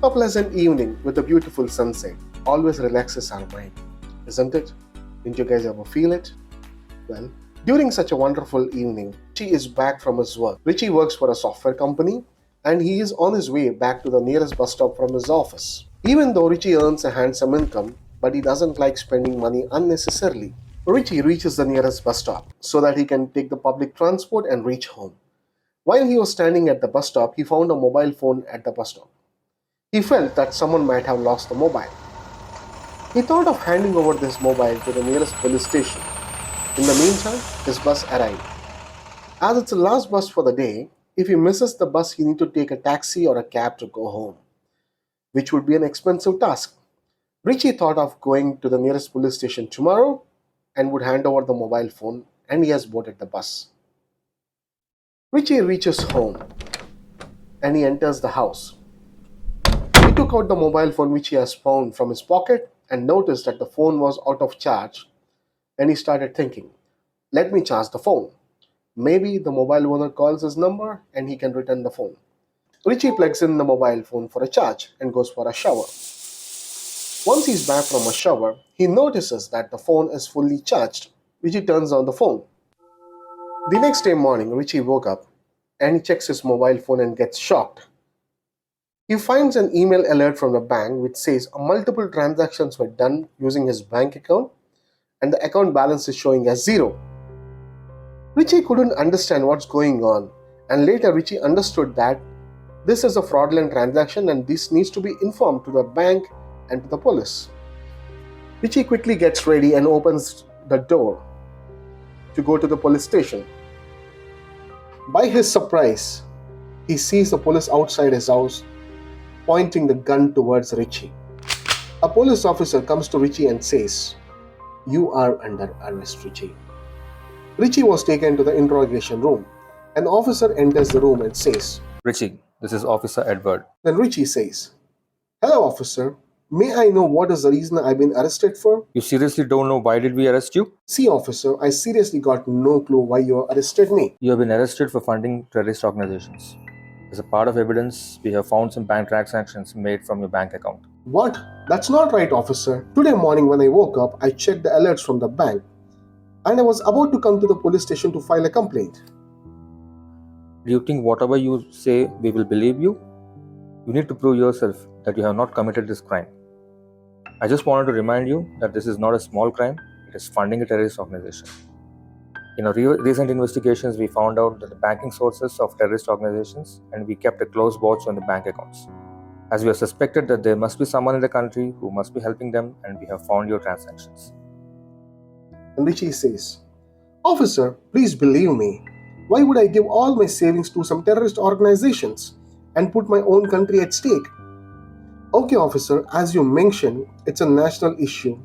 A pleasant evening with a beautiful sunset always relaxes our mind, isn't it? Didn't you guys ever feel it? Well, during such a wonderful evening, Richie is back from his work. Richie works for a software company and he is on his way back to the nearest bus stop from his office. Even though Richie earns a handsome income, but he doesn't like spending money unnecessarily. Richie reaches the nearest bus stop so that he can take the public transport and reach home. While he was standing at the bus stop, he found a mobile phone at the bus stop. He felt that someone might have lost the mobile. He thought of handing over this mobile to the nearest police station. In the meantime, his bus arrived. As it's the last bus for the day, if he misses the bus, he needs to take a taxi or a cab to go home, which would be an expensive task. Richie thought of going to the nearest police station tomorrow and would hand over the mobile phone, and he has boarded the bus. Richie reaches home and he enters the house. He took out the mobile phone which he has found from his pocket and noticed that the phone was out of charge, and he started thinking, let me charge the phone. Maybe the mobile owner calls his number and he can return the phone. Richie plugs in the mobile phone for a charge and goes for a shower. Once he's back from a shower, he notices that the phone is fully charged. Richie turns on the phone. The next day morning, Richie woke up and he checks his mobile phone and gets shocked. He finds an email alert from the bank which says multiple transactions were done using his bank account and the account balance is showing as zero. Richie couldn't understand what's going on, and later Richie understood that this is a fraudulent transaction and this needs to be informed to the bank and to the police. Richie quickly gets ready and opens the door to go to the police station. By his surprise, he sees the police outside his house pointing the gun towards Richie. A police officer comes to Richie and says, "You are under arrest, Richie." Richie was taken to the interrogation room. An officer enters the room and says, Richie, this is Officer Edward. Then Richie says, "Hello, officer. May I know what is the reason I've been arrested for?" You seriously don't know why did we arrest you? "See, officer, I seriously got no clue why you arrested me." You have been arrested for funding terrorist organizations. As a part of evidence, we have found some bank transactions made from your bank account. "What? That's not right, officer. Today morning when I woke up, I checked the alerts from the bank and I was about to come to the police station to file a complaint." Do you think whatever you say, we will believe you? You need to prove yourself that you have not committed this crime. I just wanted to remind you that this is not a small crime, it is funding a terrorist organization. In our recent investigations, we found out that the banking sources of terrorist organizations, and we kept a close watch on the bank accounts. As we have suspected that there must be someone in the country who must be helping them, and we have found your transactions. And Richie says, "Officer, please believe me. Why would I give all my savings to some terrorist organizations and put my own country at stake?" "Okay, officer, as you mentioned, it's a national issue.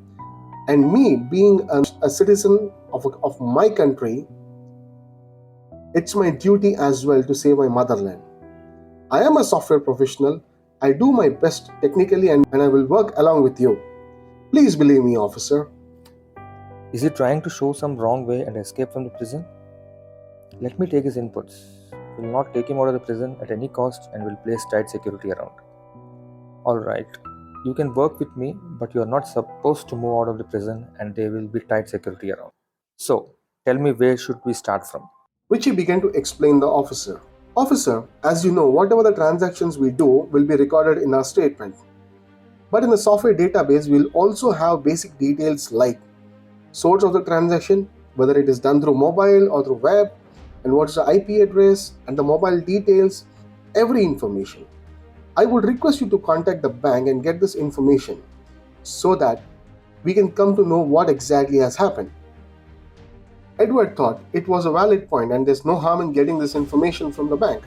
And me being a citizen of my country, it's my duty as well to save my motherland. I am a software professional. I do my best technically and I will work along with you. Please believe me, officer." Is he trying to show some wrong way and escape from the prison? Let me take his inputs. We will not take him out of the prison at any cost and will place tight security around. Alright, you can work with me, but you are not supposed to move out of the prison and there will be tight security around. So, tell me, where should we start from? Richie began to explain the officer. "Officer, as you know, whatever the transactions we do will be recorded in our statement. But in the software database, we'll also have basic details like source of the transaction, whether it is done through mobile or through web, and what's the IP address and the mobile details, every information. I would request you to contact the bank and get this information so that we can come to know what exactly has happened." Edward thought it was a valid point and there's no harm in getting this information from the bank.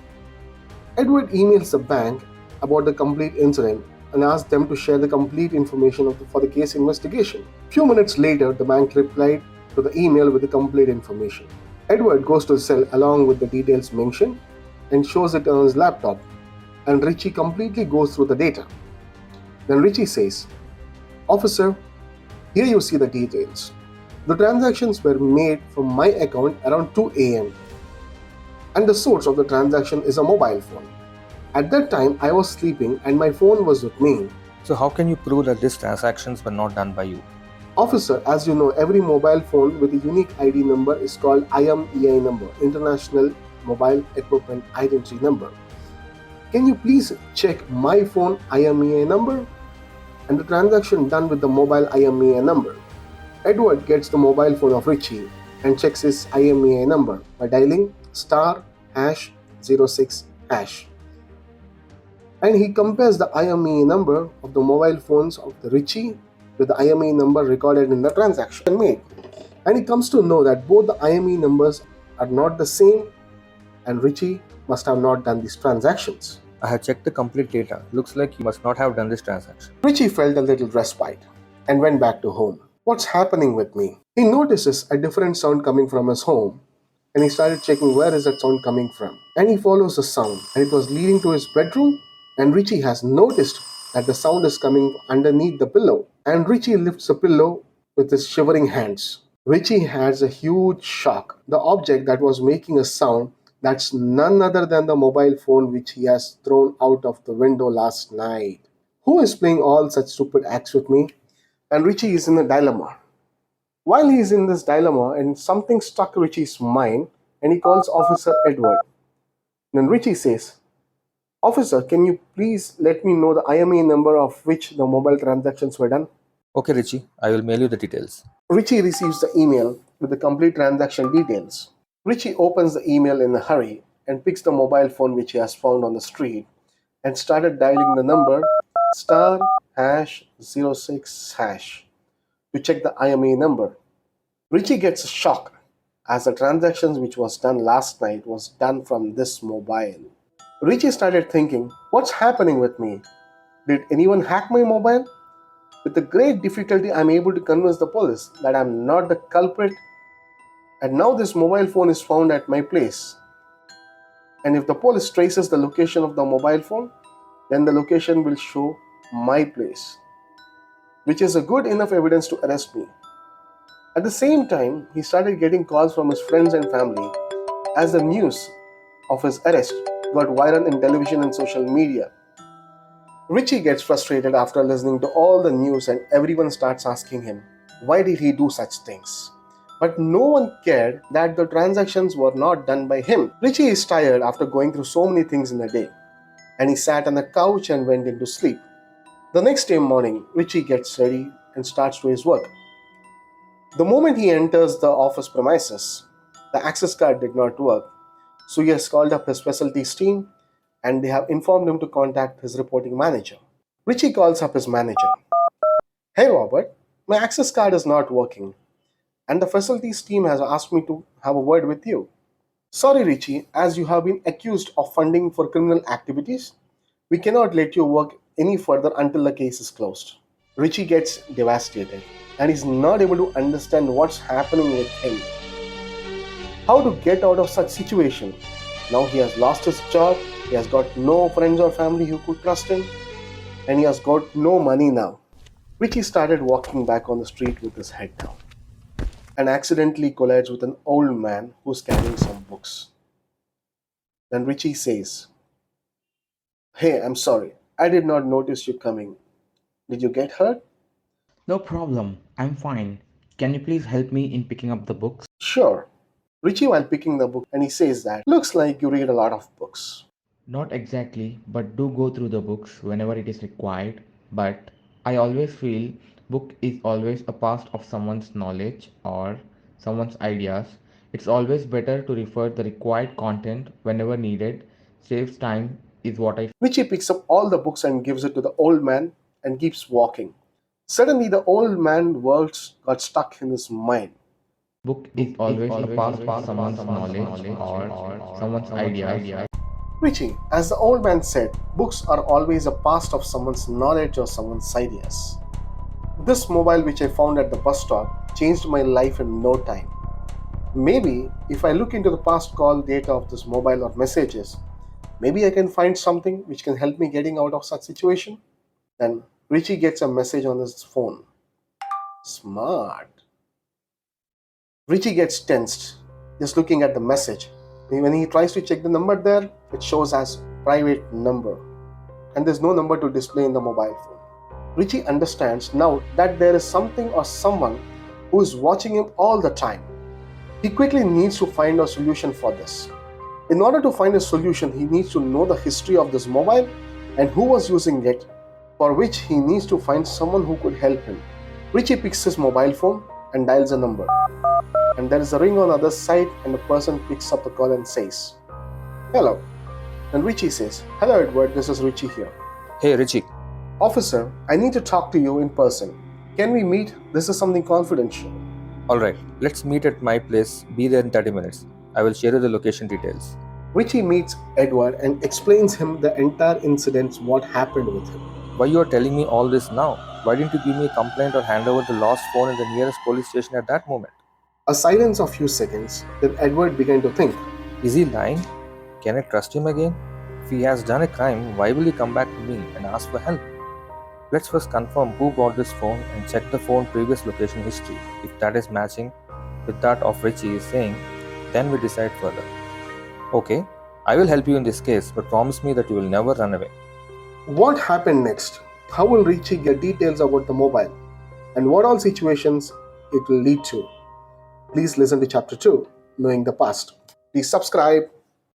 Edward emails the bank about the complete incident and asks them to share the complete information for the case investigation. Few minutes later, the bank replied to the email with the complete information. Edward goes to the cell along with the details mentioned and shows it on his laptop, and Richie completely goes through the data. Then Richie says, "Officer, here you see the details. The transactions were made from my account around 2 a.m. and the source of the transaction is a mobile phone. At that time, I was sleeping and my phone was with me. So how can you prove that these transactions were not done by you? Officer, as you know, every mobile phone with a unique ID number is called IMEI number, International Mobile Equipment Identity Number. Can you please check my phone IMEI number? And the transaction done with the mobile IMEI number. Edward gets the mobile phone of Richie and checks his IMEI number by dialing star hash 06 hash. And he compares the IMEI number of the mobile phones of the Richie with the IMEI number recorded in the transaction made. And he comes to know that both the IMEI numbers are not the same and Richie must have not done these transactions. I have checked the complete data. Looks like you must not have done this transaction. Richie felt a little respite and went back to home. What's happening with me? He notices a different sound coming from his home and he started checking where is that sound coming from. And he follows the sound and it was leading to his bedroom, and Richie has noticed that the sound is coming underneath the pillow. And Richie lifts the pillow with his shivering hands. Richie has a huge shock. The object that was making a sound, that's none other than the mobile phone which he has thrown out of the window last night. Who is playing all such stupid acts with me? And Richie is in a dilemma. While he is in this dilemma, and something struck Richie's mind, and he calls Officer Edward. Then Richie says, Officer, can you please let me know the IMEI number of which the mobile transactions were done? Okay, Richie, I will mail you the details. Richie receives the email with the complete transaction details. Richie opens the email in a hurry and picks the mobile phone which he has found on the street and started dialing the number star hash 06 hash to check the IMEI number. Richie gets a shock as the transactions which was done last night was done from this mobile. Richie started thinking, what's happening with me? Did anyone hack my mobile? With a great difficulty, I'm able to convince the police that I'm not the culprit, and now this mobile phone is found at my place. And if the police traces the location of the mobile phone, then the location will show my place, which is a good enough evidence to arrest me. At the same time, he started getting calls from his friends and family as the news of his arrest got viral in television and social media. Richie gets frustrated after listening to all the news and everyone starts asking him, why did he do such things? But no one cared that the transactions were not done by him. Richie is tired after going through so many things in a day, and he sat on the couch and went into sleep. The next day morning, Richie gets ready and starts to his work. The moment he enters the office premises, the access card did not work. So he has called up his facilities team and they have informed him to contact his reporting manager. Richie calls up his manager. Hey Robert, my access card is not working and the facilities team has asked me to have a word with you. Sorry Richie, as you have been accused of funding for criminal activities, we cannot let you work any further until the case is closed. Richie gets devastated and is not able to understand what's happening with him. How to get out of such situation? Now he has lost his job, he has got no friends or family who could trust him, and he has got no money now. Richie started walking back on the street with his head down and accidentally collides with an old man who's carrying some books. Then Richie says, Hey, I'm sorry, I did not notice you coming. Did you get hurt? No problem, I'm fine. Can you please help me in picking up the books? Sure. Richie while picking the book and he says that, looks like you read a lot of books. Not exactly, but do go through the books whenever it is required. But I always feel book is always a past of someone's knowledge or someone's ideas. It's always better to refer the required content whenever needed. Saves time is what I Richie picks up all the books and gives it to the old man and keeps walking. Suddenly the old man's words got stuck in his mind. book is always a past of someone's knowledge or someone's ideas. Richie, as the old man said, books are always a past of someone's knowledge or someone's ideas. This mobile which I found at the bus stop changed my life in no time. Maybe if I look into the past call data of this mobile or messages, maybe I can find something which can help me getting out of such situation. Then Richie gets a message on his phone. Smart. Richie gets tensed just looking at the message. When he tries to check the number there, it shows as private number, and there's no number to display in the mobile phone. Richie understands now that there is something or someone who is watching him all the time. He quickly needs to find a solution for this. In order to find a solution, he needs to know the history of this mobile and who was using it, for which he needs to find someone who could help him. Richie picks his mobile phone and dials a number. And there is a ring on the other side, and the person picks up the call and says, "Hello." And Richie says, "Hello Edward, this is Richie here." Hey Richie, "Officer, I need to talk to you in person. Can we meet? This is something confidential." alright, let's meet at my place. Be there in 30 minutes. I will share you the location details. Richie meets Edward and explains him the entire incident, what happened with him. Why you are telling me all this now? Why didn't you give me a complaint or hand over the lost phone in the nearest police station at that moment? A silence of few seconds, then Edward began to think. Is he lying? Can I trust him again? If he has done a crime, why will he come back to me and ask for help? Let's first confirm who bought this phone and check the phone previous location history. If that is matching with that of Richie is saying, then we decide further. Okay, I will help you in this case, but promise me that you will never run away. What happened next? How will Richie get details about the mobile? And what all situations it will lead to? Please listen to Chapter 2, Knowing the Past. Please subscribe.